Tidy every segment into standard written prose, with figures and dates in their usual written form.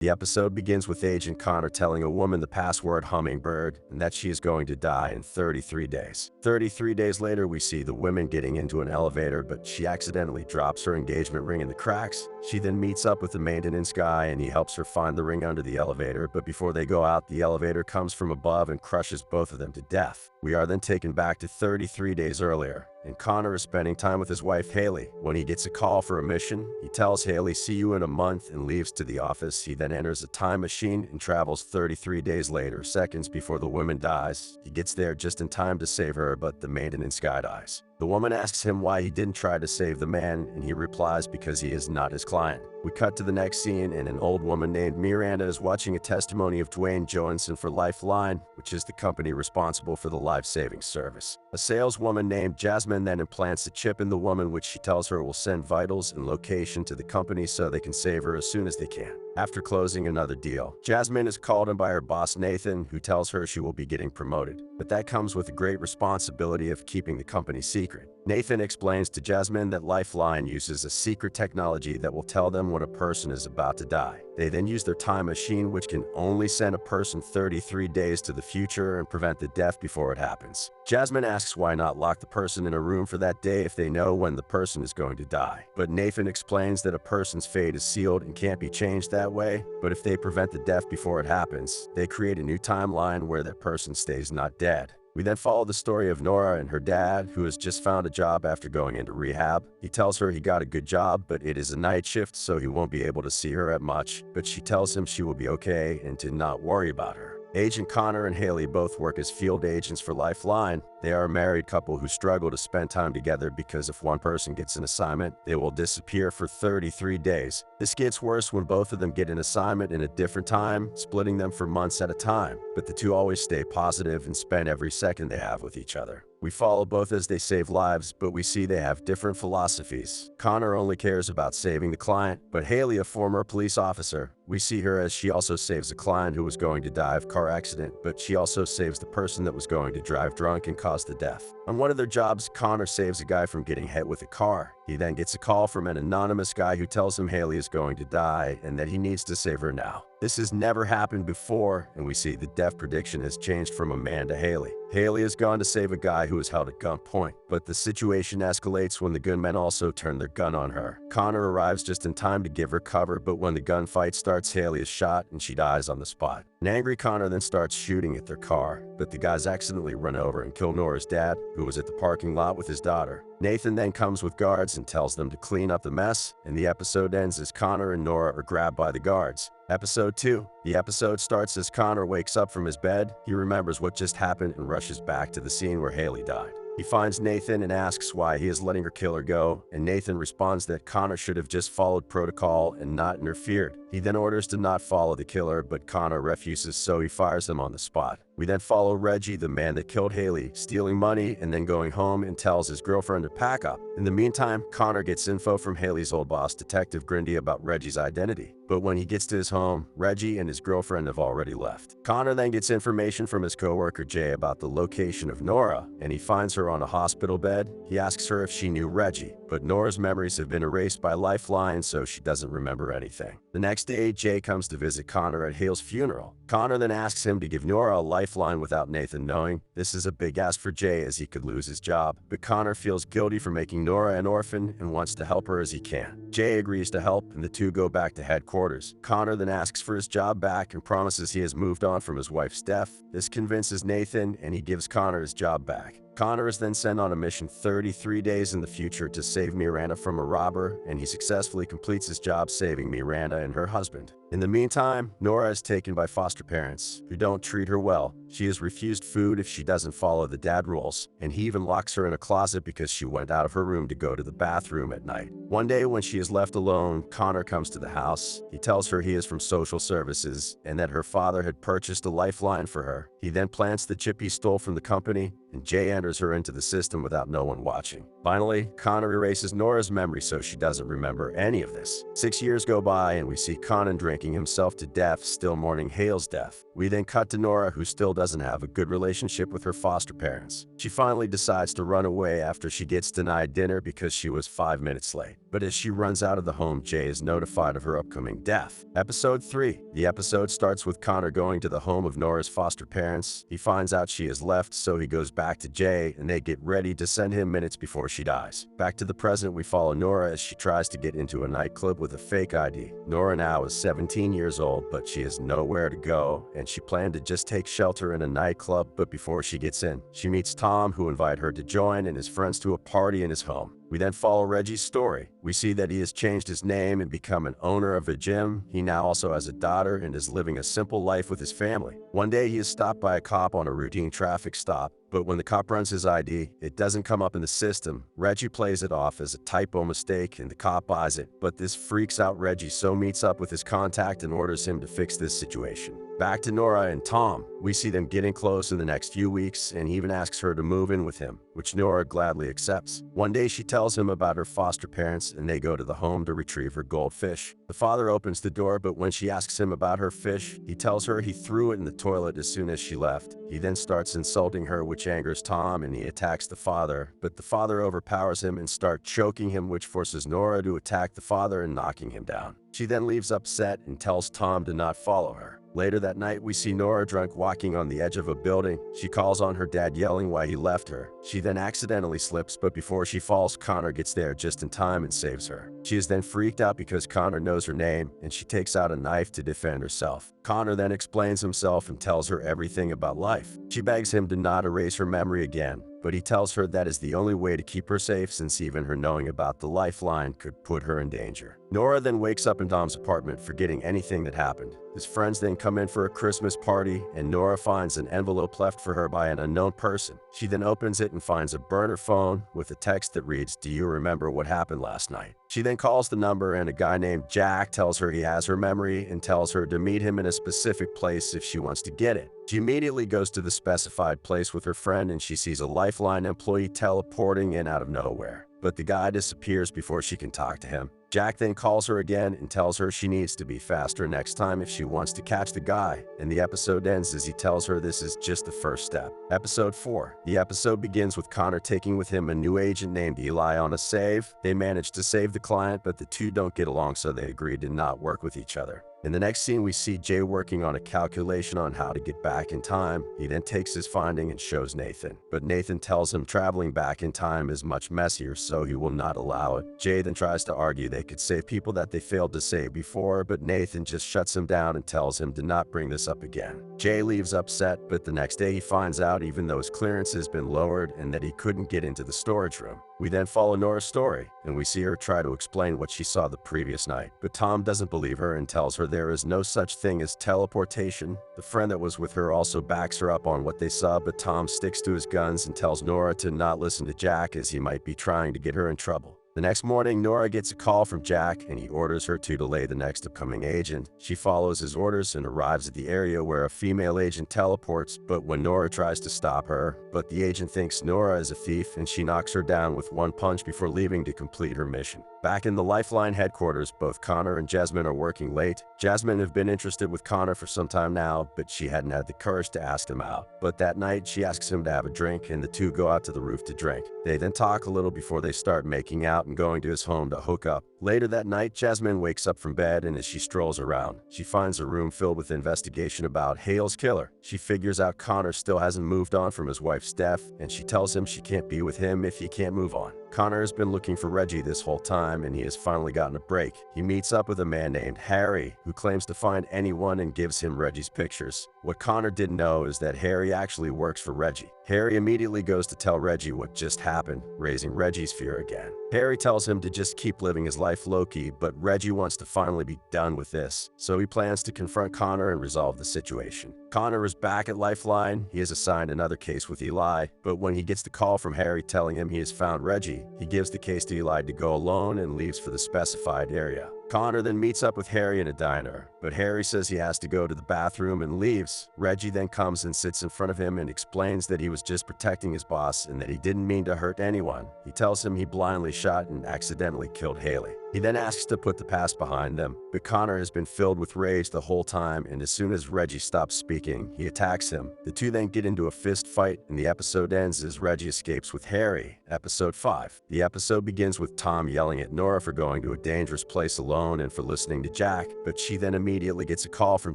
The episode begins with Agent Connor telling a woman the password hummingbird and that she is going to die in 33 days. 33 days later, we see the woman getting into an elevator, but she accidentally drops her engagement ring in the cracks. She then meets up with the maintenance guy and he helps her find the ring under the elevator, but before they go out, the elevator comes from above and crushes both of them to death. We are then taken back to 33 days earlier, and Connor is spending time with his wife Haley. When he gets a call for a mission, he tells Haley, "See you in a month," and leaves to the office. He then enters a time machine and travels 33 days later, seconds before the woman dies. He gets there just in time to save her, but the maintenance guy dies. The woman asks him why he didn't try to save the man, and he replies because he is not his client. We cut to the next scene, and an old woman named Miranda is watching a testimony of Dwayne Johansson for Lifeline, which is the company responsible for the life-saving service. A saleswoman named Jasmine then implants a chip in the woman, which she tells her will send vitals and location to the company so they can save her as soon as they can. After closing another deal, Jasmine is called in by her boss Nathan, who tells her she will be getting promoted. But that comes with a great responsibility of keeping the company secret. Nathan explains to Jasmine that Lifeline uses a secret technology that will tell them when a person is about to die. They then use their time machine, which can only send a person 33 days to the future and prevent the death before it happens. Jasmine asks why not lock the person in a room for that day if they know when the person is going to die. But Nathan explains that a person's fate is sealed and can't be changed that way, but if they prevent the death before it happens, they create a new timeline where that person stays not dead. We then follow the story of Nora and her dad, who has just found a job after going into rehab. He tells her he got a good job, but it is a night shift, so he won't be able to see her at much, but she tells him she will be okay and to not worry about her. Agent Connor and Haley both work as field agents for Lifeline. They are a married couple who struggle to spend time together because if one person gets an assignment, they will disappear for 33 days. This gets worse when both of them get an assignment in a different time, splitting them for months at a time. But the two always stay positive and spend every second they have with each other. We follow both as they save lives, but we see they have different philosophies. Connor only cares about saving the client, but Haley, a former police officer, we see her as she also saves a client who was going to die of car accident, but she also saves the person that was going to drive drunk and cause the death. On one of their jobs, Connor saves a guy from getting hit with a car. He then gets a call from an anonymous guy who tells him Haley is going to die and that he needs to save her now. This has never happened before, and we see the death prediction has changed from a man to Haley. Haley has gone to save a guy who is held at gunpoint, but the situation escalates when the gunmen also turn their gun on her. Connor arrives just in time to give her cover, but when the gunfight starts, Haley is shot and she dies on the spot. An angry Connor then starts shooting at their car, but the guys accidentally run over and kill Nora's dad, who was at the parking lot with his daughter. Nathan then comes with guards and tells them to clean up the mess, and the episode ends as Connor and Nora are grabbed by the guards. Episode 2. The episode starts as Connor wakes up from his bed. He remembers what just happened and rushes back to the scene where Haley died. He finds Nathan and asks why he is letting her kill her go, and Nathan responds that Connor should have just followed protocol and not interfered. He then orders to not follow the killer, but Connor refuses, so he fires him on the spot. We then follow Reggie, the man that killed Haley, stealing money and then going home and tells his girlfriend to pack up. In the meantime, Connor gets info from Haley's old boss, Detective Grindy, about Reggie's identity. But when he gets to his home, Reggie and his girlfriend have already left. Connor then gets information from his coworker Jay about the location of Nora, and he finds her on a hospital bed. He asks her if she knew Reggie, but Nora's memories have been erased by Lifeline, so she doesn't remember anything. The next day, Jay comes to visit Connor at Hale's funeral. Connor then asks him to give Nora a lifeline without Nathan knowing. This is a big ask for Jay as he could lose his job, but Connor feels guilty for making Nora an orphan and wants to help her as he can. Jay agrees to help, and the two go back to headquarters. Connor then asks for his job back and promises he has moved on from his wife's death. This convinces Nathan, and he gives Connor his job back. Connor is then sent on a mission 33 days in the future to save Miranda from a robber, and he successfully completes his job saving Miranda and her husband. In the meantime, Nora is taken by foster parents who don't treat her well. She is refused food if she doesn't follow the dad rules, and he even locks her in a closet because she went out of her room to go to the bathroom at night. One day when she is left alone, Connor comes to the house. He tells her he is from social services and that her father had purchased a lifeline for her. He then plants the chip he stole from the company, and Jay enters her into the system without no one watching. Finally, Connor erases Nora's memory so she doesn't remember any of this. 6 years go by and we see Connor drinking himself to death, still mourning Hale's death. We then cut to Nora, who still doesn't have a good relationship with her foster parents. She finally decides to run away after she gets denied dinner because she was 5 minutes late. But as she runs out of the home, Jay is notified of her upcoming death. Episode 3. The episode starts with Connor going to the home of Nora's foster parents. He finds out she has left, so he goes back to Jay, and they get ready to send him minutes before she dies. Back to the present, we follow Nora as she tries to get into a nightclub with a fake ID. Nora now is 17 years old, but she has nowhere to go, and she planned to just take shelter in a nightclub, but before she gets in, she meets Tom, who invited her to join, and his friends to a party in his home. We then follow Reggie's story. We see that he has changed his name and become an owner of a gym. He now also has a daughter and is living a simple life with his family. One day he is stopped by a cop on a routine traffic stop, but when the cop runs his ID, it doesn't come up in the system. Reggie plays it off as a typo mistake and the cop buys it, but this freaks out Reggie, so meets up with his contact and orders him to fix this situation. Back to Nora and Tom. We see them getting close in the next few weeks, and he even asks her to move in with him, which Nora gladly accepts. One day she tells him about her foster parents, and they go to the home to retrieve her goldfish. The father opens the door, but when she asks him about her fish, he tells her he threw it in the toilet as soon as she left. He then starts insulting her, which angers Tom, and he attacks the father, but the father overpowers him and starts choking him, which forces Nora to attack the father and knocking him down. She then leaves upset and tells Tom to not follow her. Later that night, we see Nora drunk walking on the edge of a building. She calls on her dad, yelling why he left her. She then accidentally slips, but before she falls, Connor gets there just in time and saves her. She is then freaked out because Connor knows her name, and she takes out a knife to defend herself. Connor then explains himself and tells her everything about life. She begs him to not erase her memory again, but he tells her that is the only way to keep her safe, since even her knowing about the Lifeline could put her in danger. Nora then wakes up in Tom's apartment, forgetting anything that happened. His friends then come in for a Christmas party, and Nora finds an envelope left for her by an unknown person. She then opens it and finds a burner phone with a text that reads, "Do you remember what happened last night?" She then calls the number, and a guy named Jack tells her he has her memory and tells her to meet him in a specific place if she wants to get it. She immediately goes to the specified place with her friend, and she sees a Lifeline employee teleporting in out of nowhere. But the guy disappears before she can talk to him. Jack then calls her again and tells her she needs to be faster next time if she wants to catch the guy, and the episode ends as he tells her this is just the first step. Episode 4. The episode begins with Connor taking with him a new agent named Eli on a save. They manage to save the client, but the two don't get along, so they agree to not work with each other. In the next scene, we see Jay working on a calculation on how to get back in time. He then takes his finding and shows Nathan, but Nathan tells him traveling back in time is much messier, so he will not allow it. Jay then tries to argue they could save people that they failed to save before, but Nathan just shuts him down and tells him to not bring this up again. Jay leaves upset, but the next day he finds out even though his clearance has been lowered and that he couldn't get into the storage room. We then follow Nora's story, and we see her try to explain what she saw the previous night, but Tom doesn't believe her and tells her there is no such thing as teleportation. The friend that was with her also backs her up on what they saw, but Tom sticks to his guns and tells Nora to not listen to Jack as he might be trying to get her in trouble. The next morning, Nora gets a call from Jack, and he orders her to delay the next upcoming agent. She follows his orders and arrives at the area where a female agent teleports, but when Nora tries to stop her, but the agent thinks Nora is a thief, and she knocks her down with one punch before leaving to complete her mission. Back in the Lifeline headquarters, both Connor and Jasmine are working late. Jasmine had been interested with Connor for some time now, but she hadn't had the courage to ask him out. But that night, she asks him to have a drink, and the two go out to the roof to drink. They then talk a little before they start making out and going to his home to hook up. Later that night, Jasmine wakes up from bed, and as she strolls around, she finds a room filled with investigation about Hale's killer. She figures out Connor still hasn't moved on from his wife's death, and she tells him she can't be with him if he can't move on. Connor has been looking for Reggie this whole time, and he has finally gotten a break. He meets up with a man named Harry, who claims to find anyone and gives him Reggie's pictures. What Connor didn't know is that Harry actually works for Reggie. Harry immediately goes to tell Reggie what just happened, raising Reggie's fear again. Harry tells him to just keep living his life low-key, but Reggie wants to finally be done with this, so he plans to confront Connor and resolve the situation. Connor is back at Lifeline. He is assigned another case with Eli, but when he gets the call from Harry telling him he has found Reggie, he gives the case to Eli to go alone and leaves for the specified area. Connor then meets up with Harry in a diner, but Harry says he has to go to the bathroom and leaves. Reggie then comes and sits in front of him and explains that he was just protecting his boss and that he didn't mean to hurt anyone. He tells him he blindly shot and accidentally killed Haley. He then asks to put the past behind them, but Connor has been filled with rage the whole time, and as soon as Reggie stops speaking, he attacks him. The two then get into a fist fight, and the episode ends as Reggie escapes with Harry. Episode 5. The episode begins with Tom yelling at Nora for going to a dangerous place alone and for listening to Jack, but she then immediately gets a call from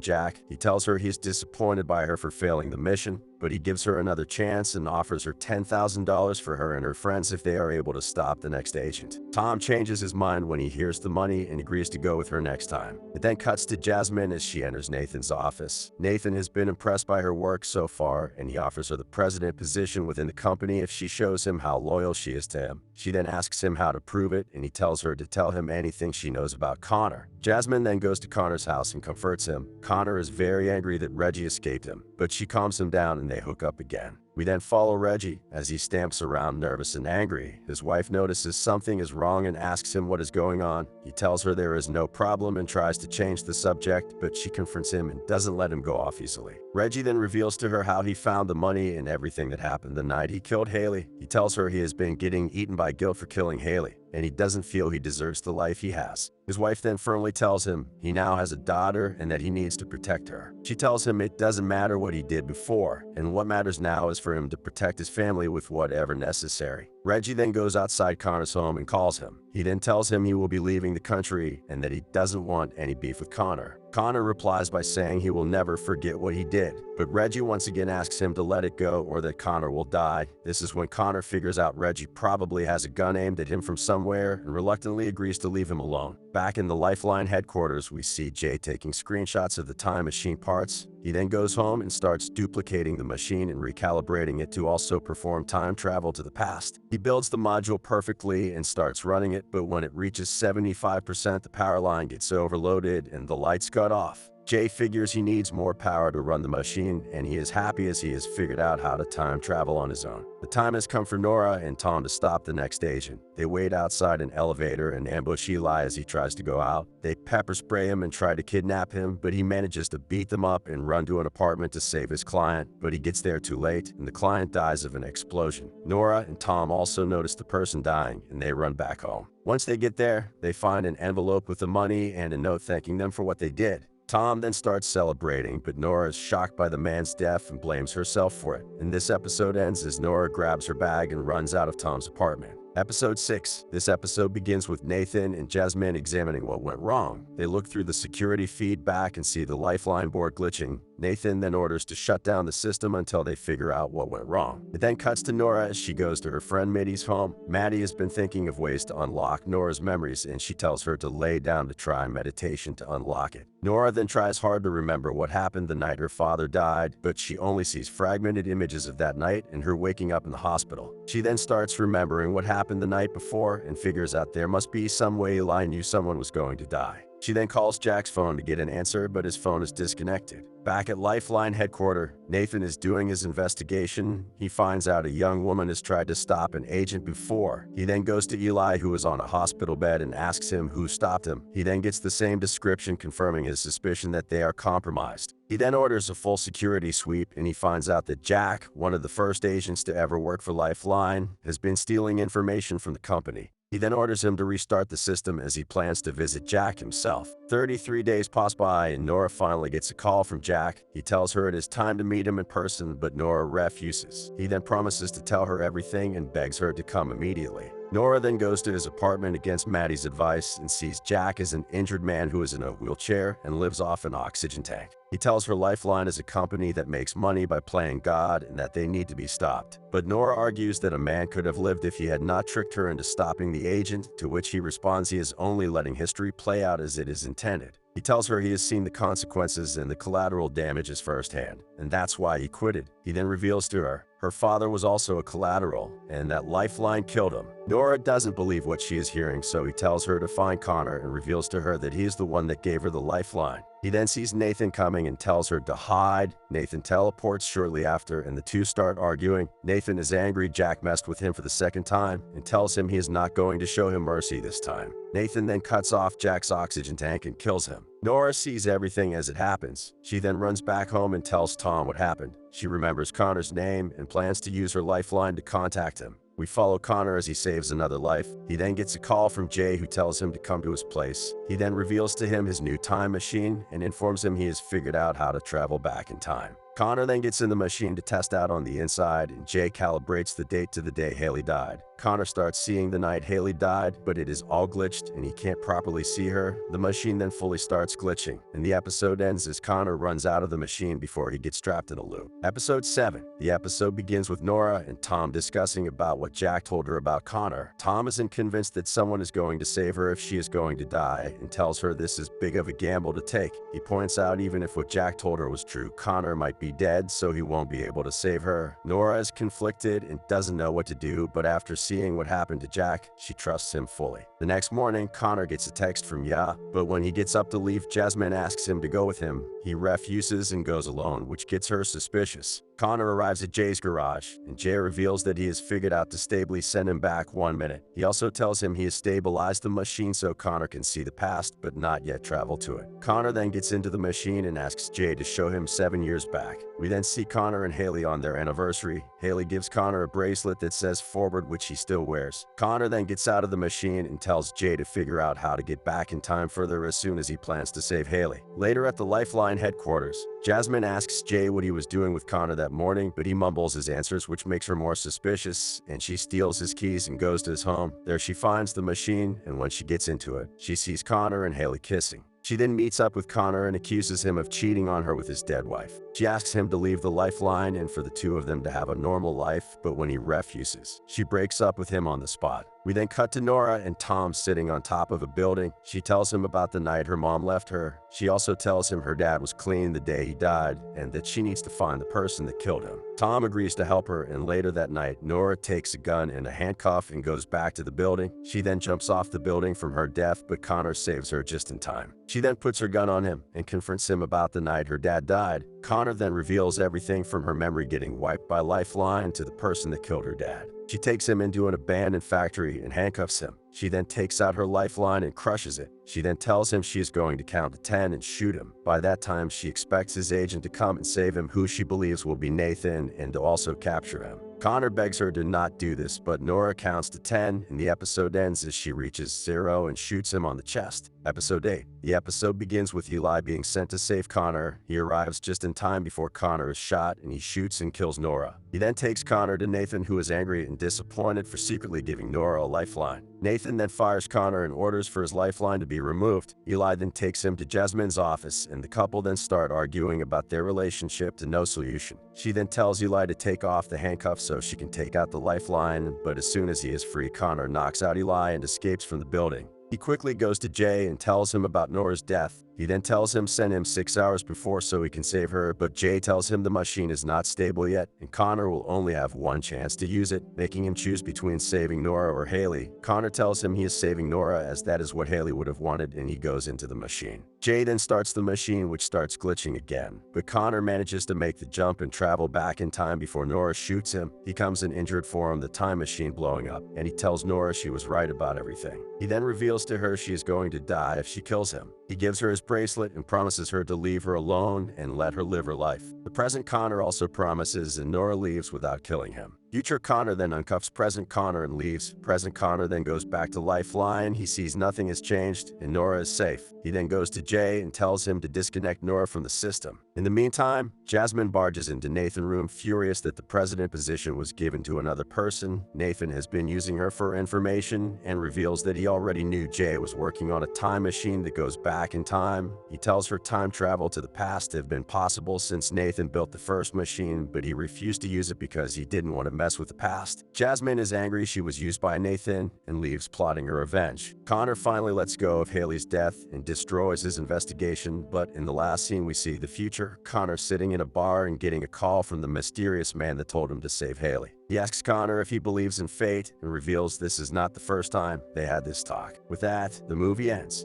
Jack. He tells her he's disappointed by her for failing the mission, but he gives her another chance and offers her $10,000 for her and her friends if they are able to stop the next agent. Tom changes his mind when he hears the money and agrees to go with her next time. It then cuts to Jasmine as she enters Nathan's office. Nathan has been impressed by her work so far, and he offers her the president position within the company if she shows him how loyal she is to him. She then asks him how to prove it, and he tells her to tell him anything she knows about Connor. Jasmine then goes to Connor's house and comforts him. Connor is very angry that Reggie escaped him, but she calms him down and they hook up again. We then follow Reggie as he stamps around nervous and angry. His wife notices something is wrong and asks him what is going on. He tells her there is no problem and tries to change the subject, but she confronts him and doesn't let him go off easily. Reggie then reveals to her how he found the money and everything that happened the night he killed Haley. He tells her he has been getting eaten by guilt for killing Haley, and he doesn't feel he deserves the life he has. His wife then firmly tells him he now has a daughter and that he needs to protect her. She tells him it doesn't matter what he did before, and what matters now is for him to protect his family with whatever necessary. Reggie then goes outside Connor's home and calls him. He then tells him he will be leaving the country and that he doesn't want any beef with Connor. Connor replies by saying he will never forget what he did, but Reggie once again asks him to let it go or that Connor will die. This is when Connor figures out Reggie probably has a gun aimed at him from somewhere and reluctantly agrees to leave him alone. Back in the Lifeline headquarters, we see Jay taking screenshots of the time machine parts. He then goes home and starts duplicating the machine and recalibrating it to also perform time travel to the past. He builds the module perfectly and starts running it, but when it reaches 75%, the power line gets overloaded and the lights cut off. Jay figures he needs more power to run the machine, and he is happy as he has figured out how to time travel on his own. The time has come for Nora and Tom to stop the next agent. They wait outside an elevator and ambush Eli as he tries to go out. They pepper spray him and try to kidnap him, but he manages to beat them up and run to an apartment to save his client, but he gets there too late, and the client dies of an explosion. Nora and Tom also notice the person dying, and they run back home. Once they get there, they find an envelope with the money and a note thanking them for what they did. Tom then starts celebrating, but Nora is shocked by the man's death and blames herself for it. And this episode ends as Nora grabs her bag and runs out of Tom's apartment. Episode 6. This episode begins with Nathan and Jasmine examining what went wrong. They look through the security feedback and see the Lifeline board glitching. Nathan then orders to shut down the system until they figure out what went wrong. It then cuts to Nora as she goes to her friend Maddie's home. Maddie has been thinking of ways to unlock Nora's memories, and she tells her to lay down to try meditation to unlock it. Nora then tries hard to remember what happened the night her father died, but she only sees fragmented images of that night and her waking up in the hospital. She then starts remembering what happened the night before and figures out there must be some way Eli knew someone was going to die. She then calls Jack's phone to get an answer, but his phone is disconnected. Back at Lifeline headquarters, Nathan is doing his investigation. He finds out a young woman has tried to stop an agent before. He then goes to Eli, who is on a hospital bed, and asks him who stopped him. He then gets the same description, confirming his suspicion that they are compromised. He then orders a full security sweep, and he finds out that Jack, one of the first agents to ever work for Lifeline, has been stealing information from the company. He then orders him to restart the system as he plans to visit Jack himself. 33 days pass by and Nora finally gets a call from Jack. He tells her it is time to meet him in person, but Nora refuses. He then promises to tell her everything and begs her to come immediately. Nora then goes to his apartment against Maddie's advice and sees Jack as an injured man who is in a wheelchair and lives off an oxygen tank. He tells her Lifeline is a company that makes money by playing God and that they need to be stopped. But Nora argues that a man could have lived if he had not tricked her into stopping the agent, to which he responds he is only letting history play out as it is intended. He tells her he has seen the consequences and the collateral damages firsthand, and that's why he quitted. He then reveals to her her father was also a collateral, and that Lifeline killed him. Nora doesn't believe what she is hearing, so he tells her to find Connor and reveals to her that he is the one that gave her the Lifeline. He then sees Nathan coming and tells her to hide. Nathan teleports shortly after, and the two start arguing. Nathan is angry Jack messed with him for the second time and tells him he is not going to show him mercy this time. Nathan then cuts off Jack's oxygen tank and kills him. Nora sees everything as it happens. She then runs back home and tells Tom what happened. She remembers Connor's name and plans to use her Lifeline to contact him. We follow Connor as he saves another life. He then gets a call from Jay, who tells him to come to his place. He then reveals to him his new time machine and informs him he has figured out how to travel back in time. Connor then gets in the machine to test out on the inside, and Jay calibrates the date to the day Haley died. Connor starts seeing the night Haley died, but it is all glitched and he can't properly see her. The machine then fully starts glitching, and the episode ends as Connor runs out of the machine before he gets trapped in a loop. Episode 7. The episode begins with Nora and Tom discussing about what Jack told her about Connor. Tom isn't convinced that someone is going to save her if she is going to die, and tells her this is big of a gamble to take. He points out even if what Jack told her was true, Connor might be dead, so he won't be able to save her. Nora is conflicted and doesn't know what to do, but after seeing what happened to Jack, she trusts him fully. The next morning, Connor gets a text from Ya, but when he gets up to leave, Jasmine asks him to go with him. He refuses and goes alone, which gets her suspicious. Connor arrives at Jay's garage, and Jay reveals that he has figured out to stably send him back 1 minute. He also tells him he has stabilized the machine so Connor can see the past, but not yet travel to it. Connor then gets into the machine and asks Jay to show him 7 years back. We then see Connor and Haley on their anniversary. Haley gives Connor a bracelet that says forward, which he still wears. Connor then gets out of the machine and tells Jay to figure out how to get back in time further as soon as he plans to save Haley. Later at the Lifeline headquarters, Jasmine asks Jay what he was doing with Connor that morning, but he mumbles his answers, which makes her more suspicious, and she steals his keys and goes to his home. There she finds the machine, and when she gets into it, she sees Connor and Haley kissing. She then meets up with Connor and accuses him of cheating on her with his dead wife. She asks him to leave the Lifeline and for the two of them to have a normal life, but when he refuses, she breaks up with him on the spot. We then cut to Nora and Tom sitting on top of a building. She tells him about the night her mom left her. She also tells him her dad was clean the day he died and that she needs to find the person that killed him. Tom agrees to help her, and later that night, Nora takes a gun and a handcuff and goes back to the building. She then jumps off the building from her death, but Connor saves her just in time. She then puts her gun on him and confronts him about the night her dad died. Connor then reveals everything from her memory getting wiped by Lifeline to the person that killed her dad. She takes him into an abandoned factory and handcuffs him. She then takes out her Lifeline and crushes it. She then tells him she is going to count to 10 and shoot him. By that time, she expects his agent to come and save him, who she believes will be Nathan, and to also capture him. Connor begs her to not do this, but Nora counts to 10, and the episode ends as she reaches 0 and shoots him on the chest. Episode 8. The episode begins with Eli being sent to save Connor. He arrives just in time before Connor is shot, and he shoots and kills Nora. He then takes Connor to Nathan, who is angry and disappointed for secretly giving Nora a lifeline. Nathan then fires Connor and orders for his lifeline to be removed. Eli then takes him to Jasmine's office, and the couple then start arguing about their relationship to no solution. She then tells Eli to take off the handcuffs so she can take out the lifeline, but as soon as he is free, Connor knocks out Eli and escapes from the building. He quickly goes to Jay and tells him about Nora's death. He then tells him send him 6 hours before so he can save her, but Jay tells him the machine is not stable yet, and Connor will only have one chance to use it, making him choose between saving Nora or Haley. Connor tells him he is saving Nora as that is what Haley would have wanted, and he goes into the machine. Jay then starts the machine, which starts glitching again, but Connor manages to make the jump and travel back in time before Nora shoots him. He comes in injured form, the time machine blowing up, and he tells Nora she was right about everything. He then reveals to her she is going to die if she kills him. He gives her his bracelet and promises her to leave her alone and let her live her life. The present Connor also promises, and Nora leaves without killing him. Future Connor then uncuffs present Connor and leaves. Present Connor then goes back to Lifeline. He sees nothing has changed and Nora is safe. He then goes to Jay and tells him to disconnect Nora from the system. In the meantime, Jasmine barges into Nathan's room, furious that the president position was given to another person. Nathan has been using her for information and reveals that he already knew Jay was working on a time machine that goes back in time. He tells her time travel to the past have been possible since Nathan built the first machine, but he refused to use it because he didn't want to mess with the past. Jasmine is angry she was used by Nathan and leaves plotting her revenge. Connor finally lets go of Haley's death and destroys his investigation, but in the last scene we see the future Connor sitting in a bar and getting a call from the mysterious man that told him to save Haley. He asks Connor if he believes in fate and reveals this is not the first time they had this talk. With that, the movie ends.